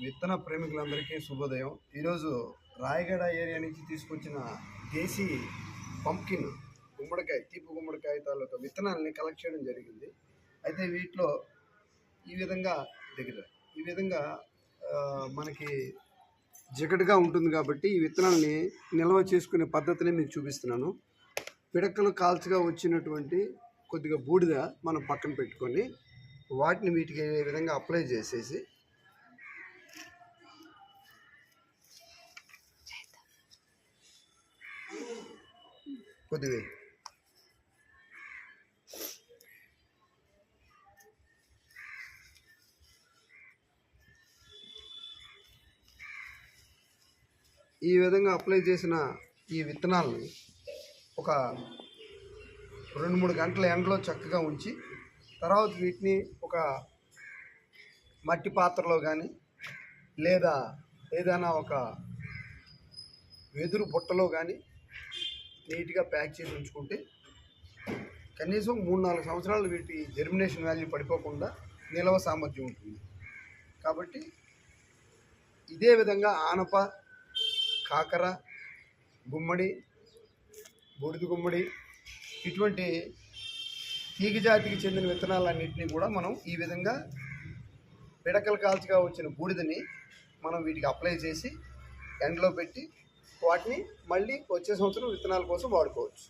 విత్తన ప్రేమికులందరికీ శుభోదయం. ఈరోజు రాయగడ ఏరియా నుంచి తీసుకొచ్చిన దేశీ పంకిన్ గుమ్మడికాయ, తీపి గుమ్మడికాయ తాలూకా విత్తనాలని కలెక్ట్ చేయడం జరిగింది. అయితే వీటిలో ఈ విధంగా మనకి జిగటగా ఉంటుంది కాబట్టి ఈ విత్తనాలని నిల్వ చేసుకునే పద్ధతిని మీకు చూపిస్తున్నాను. పిడకలు కాల్చగా వచ్చినటువంటి కొద్దిగా బూడిద మనం పక్కన పెట్టుకొని వాటిని వీటికి ఈ విధంగా అప్లై చేసేసి కొద్దిగా ఈ విధంగా అప్లై చేసిన ఈ విత్తనాలని ఒక 2-3 గంటల ఎండలో చక్కగా ఉంచి తర్వాత వీటిని ఒక మట్టి పాత్రలో కానీ లేదా ఏదైనా ఒక వెదురు బుట్టలో కానీ నీట్గా ప్యాక్ చేసి ఉంచుకుంటే కనీసం 3-4 సంవత్సరాలు వీటి జెర్మినేషన్ వాల్యూ పడిపోకుండా నిల్వ సామర్థ్యం ఉంటుంది. కాబట్టి ఇదే విధంగా ఆనప, కాకర, గుమ్మడి, బూడిద గుమ్మడి ఇటువంటి తీగ జాతికి చెందిన విత్తనాలన్నింటినీ కూడా మనం ఈ విధంగా పిడకలు కాల్చగా వచ్చిన బూడిదని మనం వీటికి అప్లై చేసి ఎండలో పెట్టి వాటిని మళ్ళీ వచ్చే సంవత్సరం విత్తనాల కోసం వాడుకోవచ్చు.